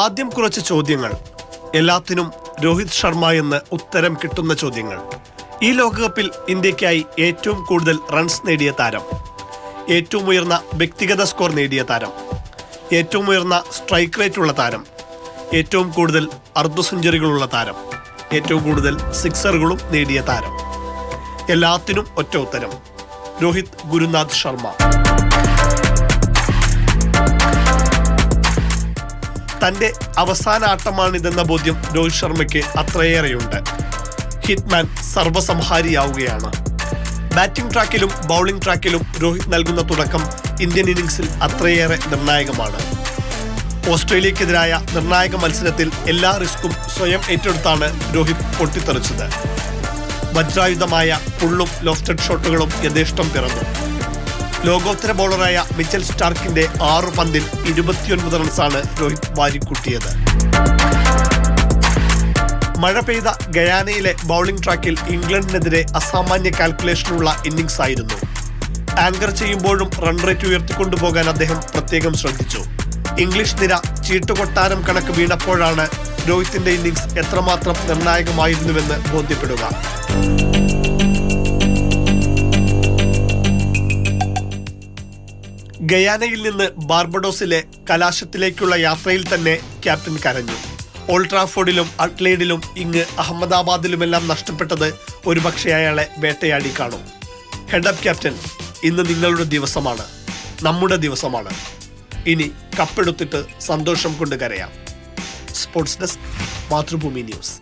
ആദ്യം കുറച്ച് ചോദ്യങ്ങൾ. എല്ലാത്തിനും രോഹിത് ശർമ്മ എന്ന് ഉത്തരം കിട്ടുന്ന ചോദ്യങ്ങൾ. ഈ ലോകകപ്പിൽ ഇന്ത്യക്കായി ഏറ്റവും കൂടുതൽ റൺസ് നേടിയ താരം, ഏറ്റവും ഉയർന്ന വ്യക്തിഗത സ്കോർ നേടിയ താരം, ഏറ്റവും ഉയർന്ന സ്ട്രൈക്ക് റേറ്റ് ഉള്ള താരം, ഏറ്റവും കൂടുതൽ അർദ്ധ സെഞ്ചുറികളുള്ള താരം, ഏറ്റവും കൂടുതൽ സിക്സറുകളും നേടിയ താരം. എല്ലാത്തിനും ഒറ്റ ഉത്തരം: രോഹിത് ഗുരുനാഥ് ശർമ്മ. തന്റെ അവസാന ആട്ടമാണിതെന്ന ബോധ്യം രോഹിത് ശർമ്മയ്ക്ക് അത്രയേറെയുണ്ട്. ഹിറ്റ്മാൻ സർവ്വസംഹാരിയാവുകയാണ്. ബാറ്റിംഗ് ട്രാക്കിലും ബൗളിംഗ് ട്രാക്കിലും രോഹിത് നൽകുന്ന തുടക്കം ഇന്ത്യൻ ഇന്നിംഗ്സിൽ അത്രയേറെ നിർണായകമാണ്. ഓസ്ട്രേലിയക്കെതിരായ നിർണായക മത്സരത്തിൽ എല്ലാ റിസ്കും സ്വയം ഏറ്റെടുത്താണ് രോഹിത് പൊട്ടിത്തെറിച്ചത്. വജ്രായുധമായ പുള്ളും ലോഫ്റ്റഡ് ഷോട്ടുകളും യഥേഷ്ടം പിറന്നു. ലോകോത്തര ബൗളറായ മിച്ചൽ സ്റ്റാർക്കിന്റെ 6 പന്തിൽ 29 റൺസാണ് രോഹിത് വാരിക്കൂട്ടിയത്. മഴ പെയ്ത ഗയാനയിലെ ബൗളിംഗ് ട്രാക്കിൽ ഇംഗ്ലണ്ടിനെതിരെ അസാമാന്യ കാൽക്കുലേഷനുള്ള ഇന്നിംഗ്സ് ആയിരുന്നു. ആങ്കർ ചെയ്യുമ്പോഴും റൺ റേറ്റ് ഉയർത്തിക്കൊണ്ടുപോകാൻ അദ്ദേഹം പ്രത്യേകം ശ്രദ്ധിച്ചു. ഇംഗ്ലീഷ് നിര ചീട്ടുകൊട്ടാരം കണക്ക് വീണപ്പോഴാണ് രോഹിത്തിന്റെ ഇന്നിംഗ്സ് എത്രമാത്രം നിർണായകമായിരുന്നുവെന്ന് ബോധ്യപ്പെടുക. ഗയാനയിൽ നിന്ന് ബാർബഡോസിലെ കലാശത്തിലേക്കുള്ള യാത്രയിൽ തന്നെ ക്യാപ്റ്റൻ കരഞ്ഞു. ഓൾഡ് ട്രാഫോർഡിലും അഡ്ലെയ്ഡിലും ഇങ്ങ് അഹമ്മദാബാദിലുമെല്ലാം നഷ്ടപ്പെട്ടത് ഒരുപക്ഷെ അയാളെ വേട്ടയാടി കാണും. ഹെഡ് അപ്പ് ക്യാപ്റ്റൻ, ഇന്ന് നിങ്ങളുടെ ദിവസമാണ്, നമ്മുടെ ദിവസമാണ്. ഇനി കപ്പെടുത്തിട്ട് സന്തോഷം കൊണ്ട് കരയാം. Sports desk, Mathrubhumi news.